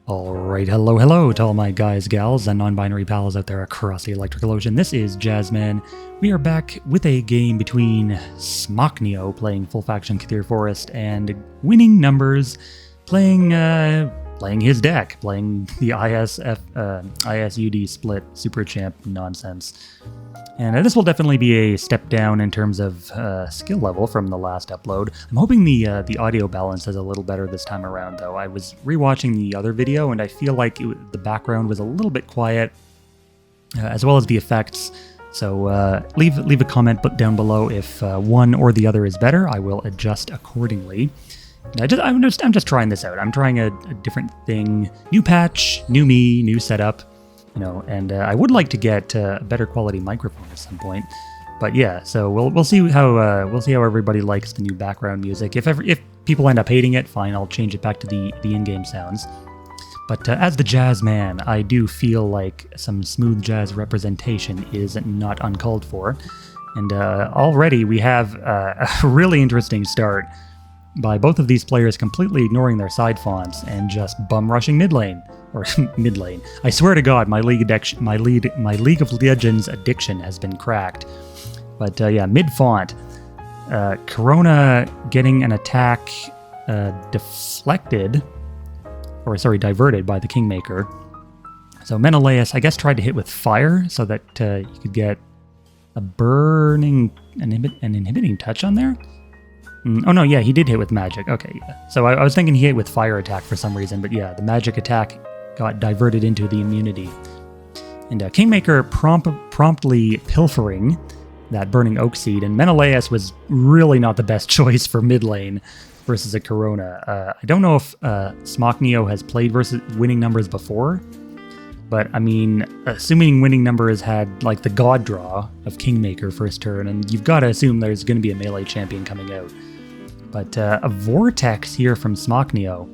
Alright, hello to all my guys, gals, and non-binary pals out there across the electrical ocean. This is Jazzman. We are back with a game between Smachnio playing Full Faction Cthulhu Forest and WinningNumbers playing his deck, playing the ISUD split Super Champ nonsense. And this will definitely be a step down in terms of skill level from the last upload. I'm hoping the audio balance is a little better this time around, though. I was rewatching the other video, and I feel like the background was a little bit quiet, as well as the effects. So leave a comment down below if one or the other is better. I will adjust accordingly. I'm just trying this out. I'm trying a different thing. New patch, new me, new setup. And I would like to get a better quality microphone at some point. But yeah, so we'll see how everybody likes the new background music. If people end up hating it, fine, I'll change it back to the in-game sounds. But as the jazz man, I do feel like some smooth jazz representation is not uncalled for. And already we have a really interesting start by both of these players completely ignoring their side fonts and just bum rushing mid lane. Or mid lane. I swear to God, my League of Legends addiction has been cracked. But yeah, mid font. Corona getting an attack diverted by the Kingmaker. So Menelaus, I guess, tried to hit with fire so that you could get a an inhibiting touch on there. Oh no, yeah, he did hit with magic. Okay, yeah. So I was thinking he hit with fire attack for some reason, but yeah, the magic attack got diverted into the immunity. And Kingmaker promptly pilfering that burning oak seed, and Menelaus was really not the best choice for mid lane versus a Corona. I don't know if Smachnio has played versus WinningNumbers before, but I mean, assuming WinningNumbers had like the god draw of Kingmaker first turn, and you've got to assume there's going to be a melee champion coming out. But a Vortex here from Smachnio.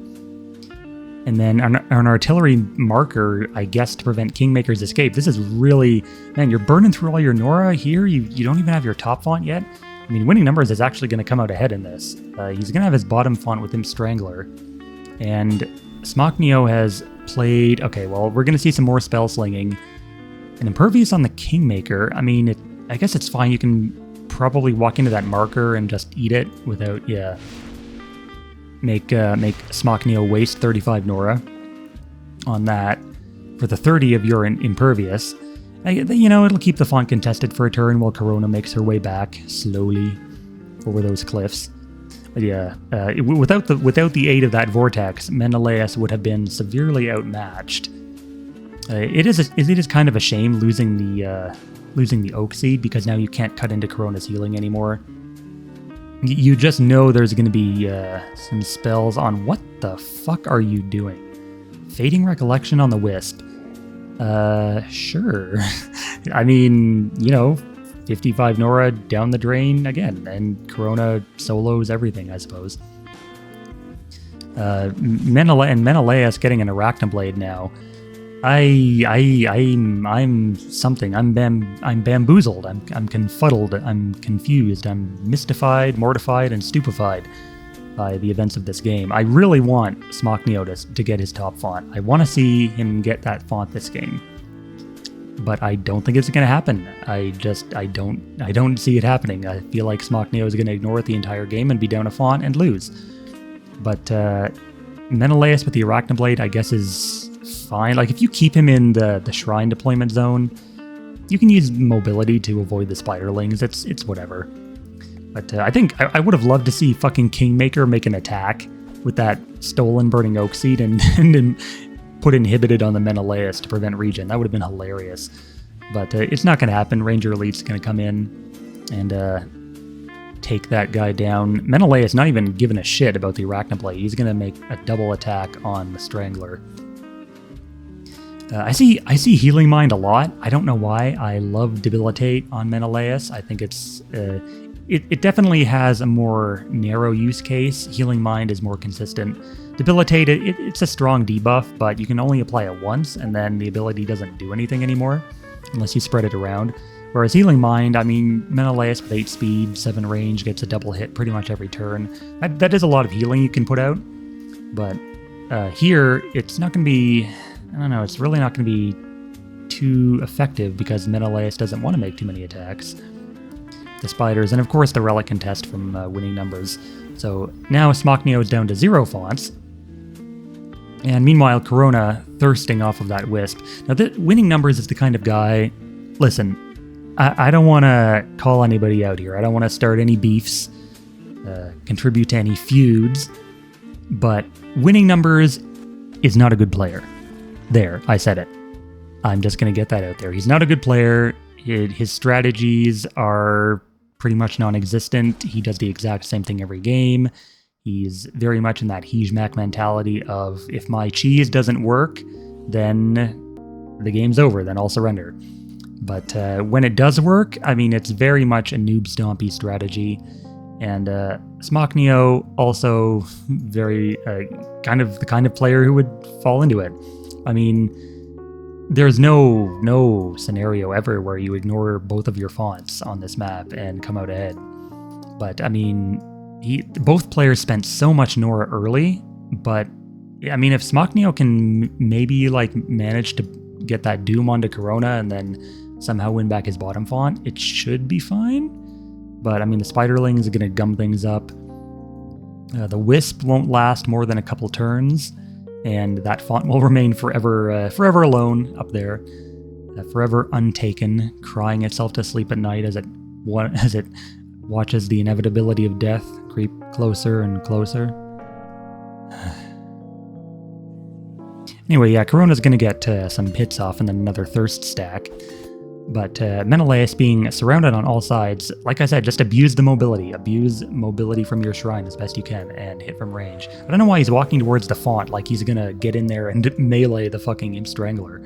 And then an artillery marker, I guess, to prevent Kingmaker's escape. This is really... Man, you're burning through all your Nora here. You don't even have your top font yet. I mean, WinningNumbers is actually going to come out ahead in this. He's going to have his bottom font with him Strangler. And Smachnio has played... Okay, well, we're going to see some more spell slinging. And Impervious on the Kingmaker. I mean, I guess it's fine. You can probably walk into that marker and just eat it without... Yeah... Make Smachnio waste 35 Nora on that for the 30 of your Impervious. It'll keep the font contested for a turn while Corona makes her way back slowly over those cliffs. But yeah, without the aid of that Vortex, Menelaus would have been severely outmatched. It is kind of a shame losing the Oak Seed, because now you can't cut into Corona's healing anymore. You just know there's going to be some spells on... What the fuck are you doing? Fading Recollection on the Wisp. Sure. I mean, 55 Nora down the drain again, and Corona solos everything, I suppose. Menelaus getting an Arachnoblade now. I'm something. I'm bamboozled. I'm confuddled. I'm confused. I'm mystified, mortified, and stupefied by the events of this game. I really want Smachnio to get his top font. I want to see him get that font this game, but I don't think it's going to happen. I don't see it happening. I feel like Smachnio is going to ignore it the entire game and be down a font and lose. But Menelaus with the Arachnoblade, I guess, is fine. Like, if you keep him in the shrine deployment zone, you can use mobility to avoid the spiderlings. It's whatever. But I think I would have loved to see fucking Kingmaker make an attack with that stolen burning oak seed and put inhibited on the Menelaus to prevent regen. That would have been hilarious. But it's not going to happen. Ranger Elite's going to come in and take that guy down. Menelaus not even giving a shit about the Arachnoblade. He's going to make a double attack on the Strangler. I see Healing Mind a lot. I don't know why. I love Debilitate on Menelaus. I think it's it definitely has a more narrow use case. Healing Mind is more consistent. Debilitate, it's a strong debuff, but you can only apply it once, and then the ability doesn't do anything anymore unless you spread it around. Whereas Healing Mind, I mean, Menelaus with 8 speed, 7 range, gets a double hit pretty much every turn. That is a lot of healing you can put out, but Here, it's not going to be, I don't know, it's really not going to be too effective because Menelaus doesn't want to make too many attacks. The spiders, and of course the relic contest from Winning Numbers. So now smachnio is down to 0 fonts. And meanwhile, Corona thirsting off of that wisp. Now, Winning Numbers is the kind of guy, listen, I don't want to call anybody out here. I don't want to start any beefs, contribute to any feuds, but Winning Numbers is not a good player. There, I said it. I'm just going to get that out there. He's not a good player. His strategies are pretty much non-existent. He does the exact same thing every game. He's very much in that Hegemach mentality of, if my cheese doesn't work, then the game's over, then I'll surrender. But when it does work, I mean, it's very much a noob stompy strategy. And smachnio also very kind of the kind of player who would fall into it. I mean, there's no scenario ever where you ignore both of your fonts on this map and come out ahead. But I mean, both players spent so much Nora early, but I mean, if smachnio can maybe like manage to get that Doom onto Corona and then somehow win back his bottom font, it should be fine. But I mean, the Spiderlings are going to gum things up. The Wisp won't last more than a couple turns, and that font will remain forever alone up there, forever untaken, crying itself to sleep at night as it watches the inevitability of death creep closer and closer. Anyway, yeah, Corona's going to get some hits off and then another thirst stack. But Menelaus being surrounded on all sides, like I said, just abuse the mobility. Abuse mobility from your shrine as best you can and hit from range. I don't know why he's walking towards the font like he's going to get in there and melee the fucking Imp Strangler.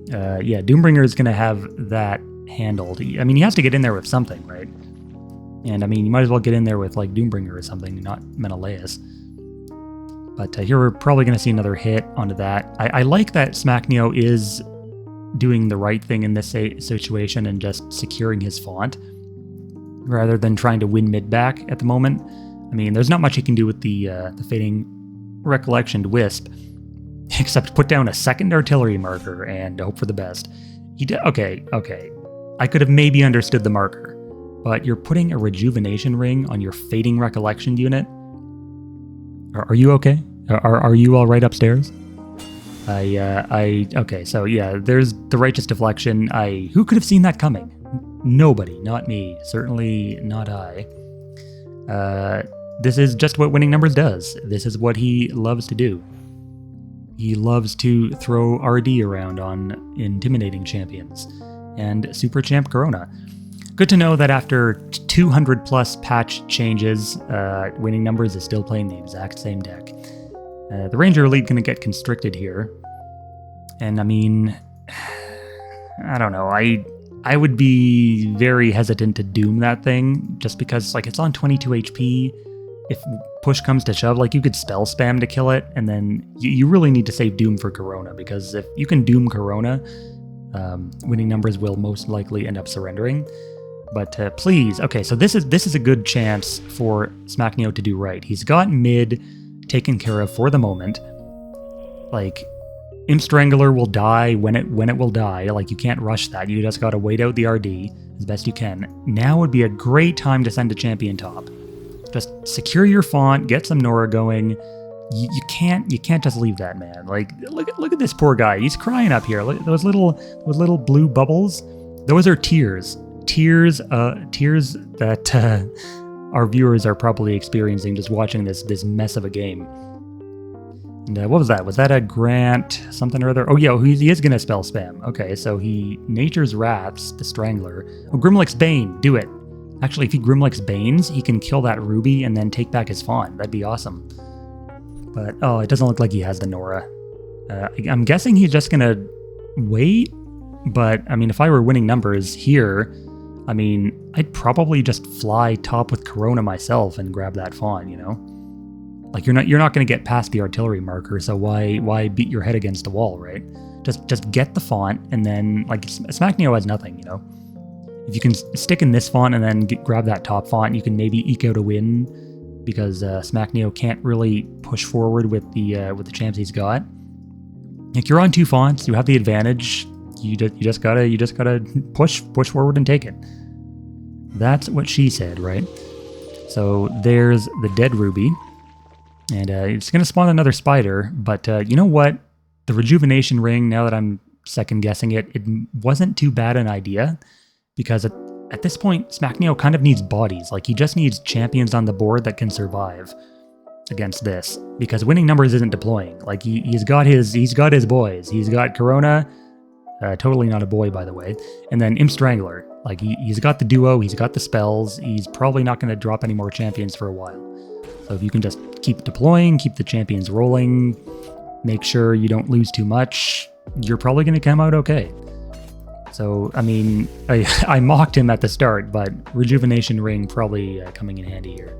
Yeah, Doombringer is going to have that handled. I mean, he has to get in there with something, right? And I mean, you might as well get in there with like Doombringer or something, not Menelaus. But here we're probably going to see another hit onto that. I like that smachnio is doing the right thing in this situation and just securing his font rather than trying to win mid back at the moment. I mean, there's not much he can do with the Fading Recollectioned Wisp except put down a second artillery marker and hope for the best. Okay. I could have maybe understood the marker, but you're putting a rejuvenation ring on your Fading Recollection unit? Are you okay? Are you all right upstairs? Okay, so yeah, there's the Righteous Deflection. Who could have seen that coming? Nobody, not me, certainly not I. This is just what Winning Numbers does. This is what he loves to do. He loves to throw RD around on intimidating champions. And Super Champ Corona. Good to know that after 200 plus patch changes, Winning Numbers is still playing the exact same deck. The Ranger Elite gonna get constricted here. And I mean, I don't know, I would be very hesitant to Doom that thing, just because like it's on 22 HP. If push comes to shove, like you could spell spam to kill it, and then you really need to save Doom for Corona, because if you can Doom Corona, Winning Numbers will most likely end up surrendering. But please, okay, so this is a good chance for smachnio to do right. He's got mid taken care of for the moment. Like, Imp Strangler will die when it will die. Like, you can't rush that. You just gotta wait out the RD as best you can. Now would be a great time to send a champion top. Just secure your font, get some Nora going. You can't just leave that man. Like, look at this poor guy. He's crying up here. Look, those little blue bubbles. Those are tears. Tears that our viewers are probably experiencing just watching this mess of a game. And what was that? Was that a Grant something or other? Oh yeah, he is gonna spell spam. Okay, so he Nature's Wraths the Strangler. Oh, Grimlick's Bane, do it. Actually, if he Grimlick's Banes, he can kill that Ruby and then take back his font. That'd be awesome. But oh, it doesn't look like he has the Nora. I'm guessing he's just gonna wait. But I mean, if I were Winning Numbers here, I mean, I'd probably just fly top with Corona myself and grab that font, you know? Like, you're not going to get past the artillery marker, so why beat your head against the wall, right? Just get the font, and then, like, smachnio has nothing, you know? If you can stick in this font and then grab that top font, you can maybe eke out a win because smachnio can't really push forward with the champs he's got. Like, you're on 2 fonts, you have the advantage. You just gotta push forward and take it. That's what she said, right? So there's the dead ruby, and it's gonna spawn another spider. But you know what? The rejuvenation ring. Now that I'm second guessing it, it wasn't too bad an idea, because at this point, smachnio kind of needs bodies. Like, he just needs champions on the board that can survive against this, because winning numbers isn't deploying. Like, he's got his boys. He's got Corona, totally not a boy, by the way, and then Imp Strangler. Like, he's got the duo, he's got the spells. He's probably not going to drop any more champions for a while. So if you can just keep deploying, keep the champions rolling, make sure you don't lose too much, you're probably going to come out okay. So, I mean, I mocked him at the start, but rejuvenation ring probably coming in handy here.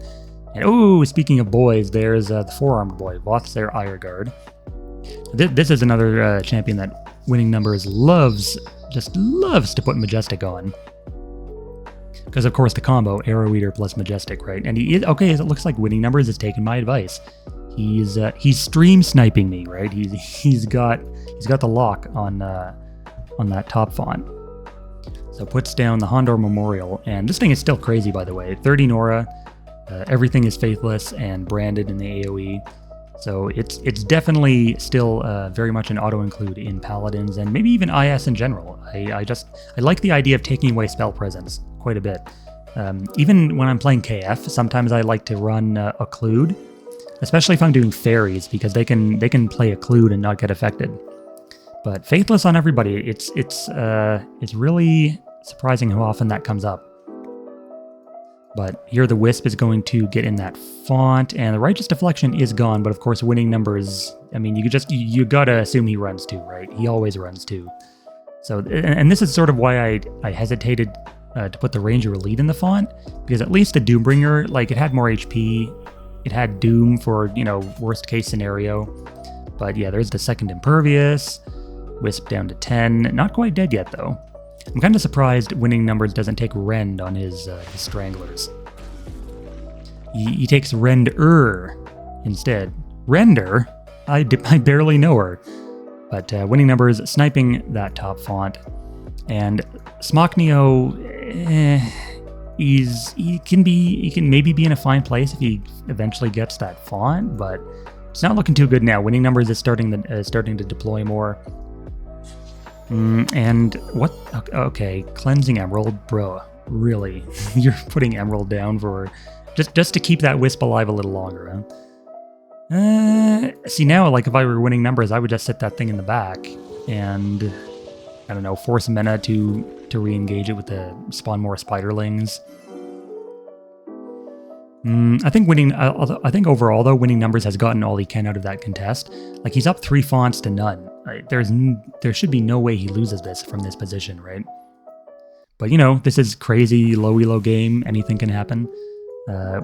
And oh, speaking of boys, there's the 4-armed boy, Voth's Ironguard. This is another champion that Winning Numbers just loves to put Majestic on. Because, of course, the combo, Arrow Eater plus Majestic, right? And he is, okay, it looks like Winning Numbers has taken my advice. He's stream sniping me, right? He's got the lock on that top font. So puts down the Hondor Memorial, and this thing is still crazy, by the way. 30 Nora, everything is faithless and branded in the AoE. So it's definitely still very much an auto-include in Paladins, and maybe even IS in general. I like the idea of taking away spell presence quite a bit. Even when I'm playing KF, sometimes I like to run Occlude, especially if I'm doing fairies, because they can play Occlude and not get affected. But faithless on everybody, it's really surprising how often that comes up. But here the Wisp is going to get in that font, and the Righteous Deflection is gone, but of course Winning Numbers, I mean, you gotta assume he runs 2, right? He always runs 2. So, and this is sort of why I hesitated to put the Ranger Elite in the font, because at least the Doombringer, like, it had more HP, it had Doom for, you know, worst case scenario. But yeah, there's the second Impervious, Wisp down to 10, not quite dead yet though. I'm kind of surprised Winning Numbers doesn't take Rend on his Stranglers. He takes Render instead. Render? I barely know her. But Winning Numbers sniping that top font. And smachnio, he can maybe be in a fine place if he eventually gets that font, but it's not looking too good now. Winning Numbers is starting to deploy more. And what? Okay, Cleansing Emerald, bro. Really? You're putting Emerald down for just to keep that Wisp alive a little longer, huh? See, now, like, if I were Winning Numbers, I would just sit that thing in the back and, I don't know, force Mena to re-engage it with the spawn more Spiderlings. I think overall though, Winning Numbers has gotten all he can out of that contest. Like, he's up 3 fonts to none. There should be no way he loses this from this position, right? But you know, this is crazy low elo game. Anything can happen.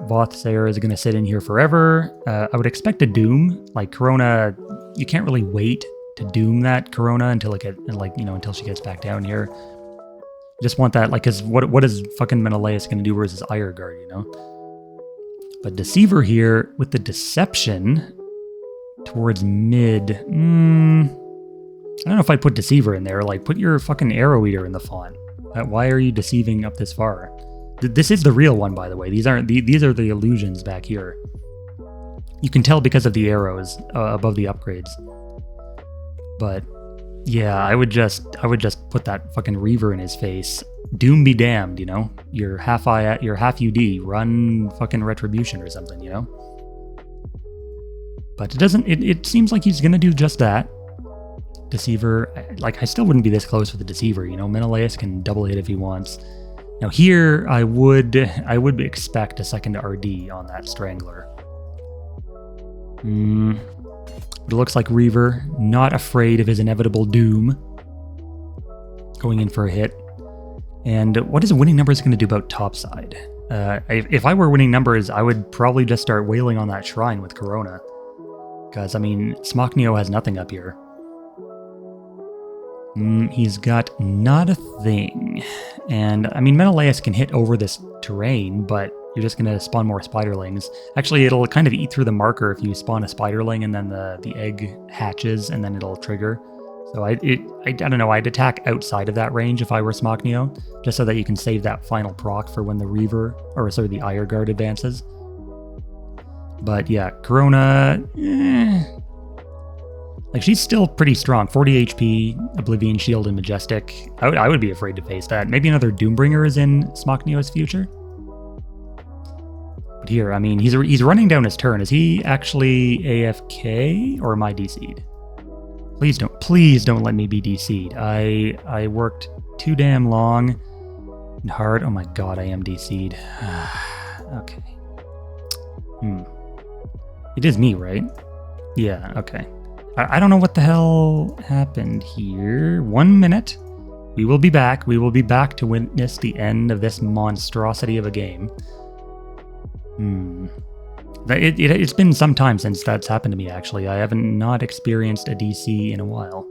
Voth's is going to sit in here forever. I would expect a Doom. Like, Corona, you can't really wait to Doom that Corona until until she gets back down here. You just want that, like, because what is fucking Menelaus going to do versus Ironguard, you know? But Deceiver here with the Deception towards mid. I don't know if I'd put Deceiver in there. Like, put your fucking Arrow Eater in the font. Why are you deceiving up this far? This is the real one, by the way. These are the illusions back here. You can tell because of the arrows above the upgrades. But yeah, I would just put that fucking Reaver in his face. Doom be damned, you know? You're half UD, run fucking Retribution or something, you know? But it seems like he's gonna do just that. Deceiver, like, I still wouldn't be this close with the Deceiver, you know? Menelaus can double hit if he wants. Now here, I would expect a second RD on that Strangler. It looks like Reaver, not afraid of his inevitable doom. Going in for a hit. And what is Winning Numbers going to do about topside? If I were Winning Numbers, I would probably just start wailing on that shrine with Corona. Because, I mean, smachnio has nothing up here. He's got not a thing. And, I mean, Menelaus can hit over this terrain, but you're just going to spawn more spiderlings. Actually, it'll kind of eat through the marker if you spawn a spiderling and then the egg hatches and then it'll trigger. So I don't know, I'd attack outside of that range if I were smachnio, just so that you can save that final proc for when the Reaver, or sorry, the Ire Guard advances. But yeah, Corona, like she's still pretty strong. 40 HP, Oblivion Shield, and Majestic. I would be afraid to face that. Maybe another Doombringer is in smachnio's future. But here, I mean, he's running down his turn. Is he actually AFK, or am I DC'd? Please don't let me be DC'd. I worked too damn long and hard. Oh my god, I am DC'd. Okay. It is me, right? Yeah, okay. I don't know what the hell happened here. 1 minute. We will be back. We will be back to witness the end of this monstrosity of a game. It's been some time since that's happened to me, actually. I haven't not experienced a DC in a while.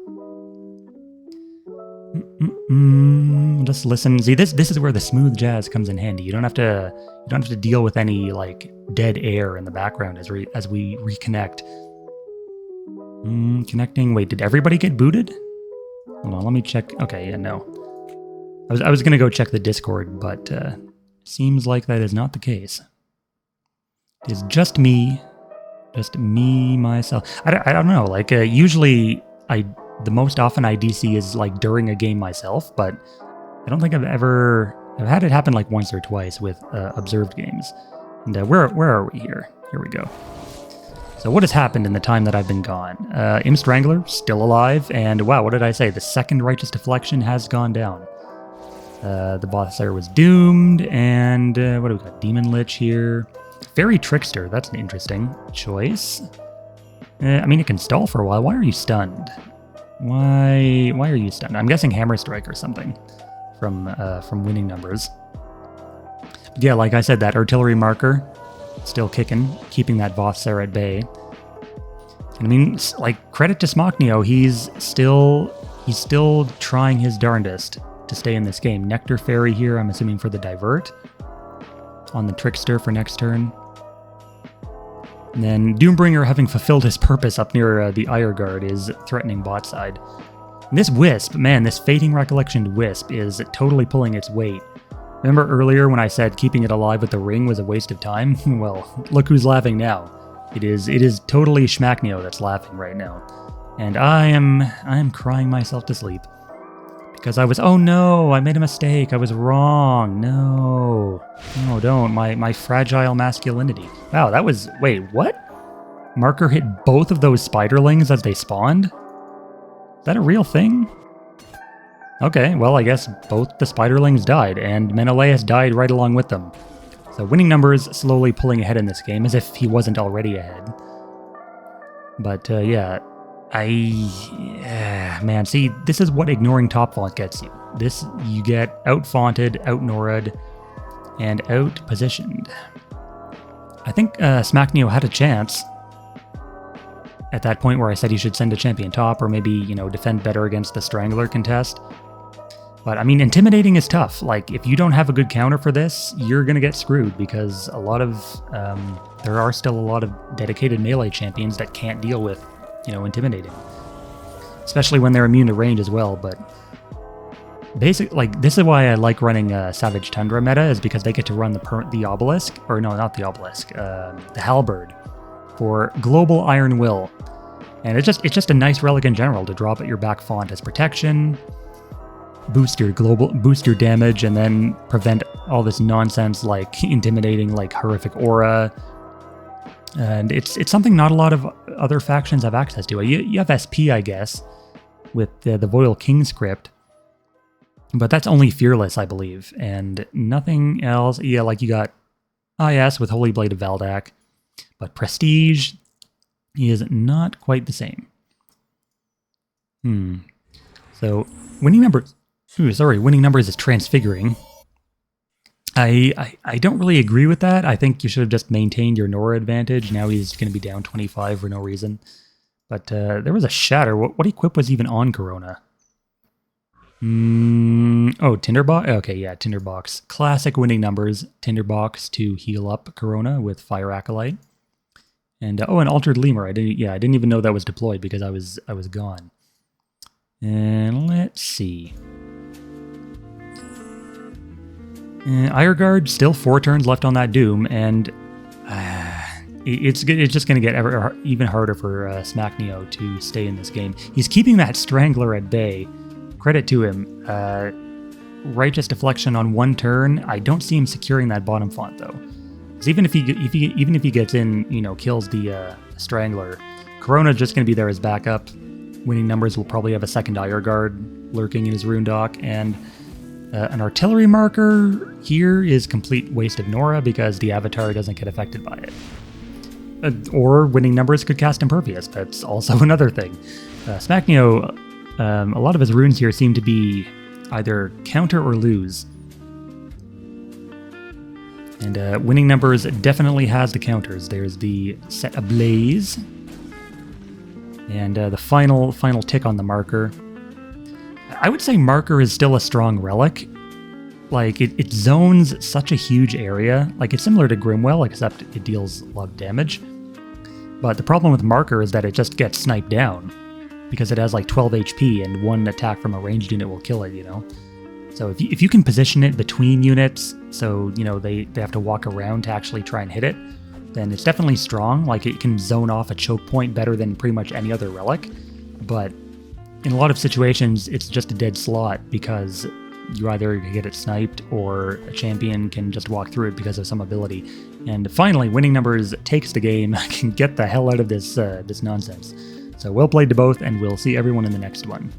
Just listen. See, this is where the smooth jazz comes in handy. You don't have to deal with any like dead air in the background as we reconnect. Connecting. Wait, did everybody get booted? Hold on, let me check. Okay, yeah, no. I was gonna go check the Discord, but seems like that is not the case. It's just me, myself. I don't know. Like usually, the most often I DC is like during a game myself, but I don't think I've had it happen like once or twice with observed games. And where are we here? Here we go. So what has happened in the time that I've been gone? Imp Strangler still alive, and wow, what did I say? The second Righteous Deflection has gone down. The Bothasaur was doomed, and what do we got? Demon Lich here. Fairy Trickster, that's an interesting choice. I mean, it can stall for a while. Why are you stunned? Why are you stunned? I'm guessing Hammer Strike or something from Winning Numbers. But yeah, like I said, that artillery marker still kicking, keeping that Bothasaur at bay. And I mean, like, credit to smachnio, he's still trying his darndest to stay in this game. Nectar Fairy here, I'm assuming for the divert on the Trickster for next turn. And then Doombringer, having fulfilled his purpose up near the Ire Guard, is threatening bot side. And this Wisp, man, this Fating Recollection Wisp is totally pulling its weight. Remember earlier when I said keeping it alive with the ring was a waste of time? Well, look who's laughing now. It is totally smachnio that's laughing right now. And I am crying myself to sleep. Because I was, oh no, I made a mistake, I was wrong, no, don't, my fragile masculinity. Wow, that was, wait, what? Marker hit both of those spiderlings as they spawned? Is that a real thing? Okay, well, I guess both the spiderlings died, and Menelaus died right along with them. So Winning Numbers slowly pulling ahead in this game, as if he wasn't already ahead. But yeah, man, see, this is what ignoring top font gets you. You get out-fonted, out-nora'd, and out-positioned. I think smachnio had a chance at that point where I said he should send a champion top, or maybe, you know, defend better against the Strangler contest. But, I mean, intimidating is tough. Like, if you don't have a good counter for this, you're going to get screwed, because there are still a lot of dedicated melee champions that can't deal with, you know, intimidating. Especially when they're immune to range as well, but basically, like, this is why I like running Savage Tundra meta, is because they get to run the Obelisk, or no, not the Obelisk, the Halberd, for Global Iron Will. And it's just a nice relic in general to drop at your back font as protection, boost your damage, and then prevent all this nonsense like intimidating, like horrific aura. And it's something not a lot of other factions have access to. You have SP, I guess, with the Voil King script, but that's only Fearless, I believe, and nothing else. Yeah, like you got IS with Holy Blade of Valdak, but Prestige is not quite the same. So Winning Numbers is transfiguring. I don't really agree with that. I think you should have just maintained your Nora advantage. Now he's going to be down 25 for no reason. But there was a Shatter. What equip was even on Corona? Oh, Tinderbox? Okay, yeah, Tinderbox. Classic winning numbers. Tinderbox to heal up Corona with Fire Acolyte. And an Altered Lemur. I didn't even know that was deployed because I was gone. And let's see. Ireguard, still 4 turns left on that Doom, and it's just going to get even harder for smachnio to stay in this game. He's keeping that Strangler at bay. Credit to him. Righteous Deflection on 1 turn. I don't see him securing that bottom font though. Because even if he gets in, kills the Strangler, Corona's just going to be there as backup. Winning Numbers will probably have a second Ireguard lurking in his rune dock, and an artillery marker here is complete waste of Nora because the avatar doesn't get affected by it. Or Winning Numbers could cast Impervious. That's also another thing. smachnio, a lot of his runes here seem to be either counter or lose. And Winning Numbers definitely has the counters. There's the Set Ablaze. And the final tick on the marker. I would say marker is still a strong relic. Like, it zones such a huge area. Like, it's similar to Grimwell, except it deals a lot of damage. But the problem with marker is that it just gets sniped down. Because it has like 12 HP and 1 attack from a ranged unit will kill it, So if you can position it between units, so, they have to walk around to actually try and hit it, then it's definitely strong. Like, it can zone off a choke point better than pretty much any other relic. But in a lot of situations, it's just a dead slot because you either get it sniped or a champion can just walk through it because of some ability. And finally, Winning Numbers takes the game, can get the hell out of this nonsense. So well played to both, and we'll see everyone in the next one.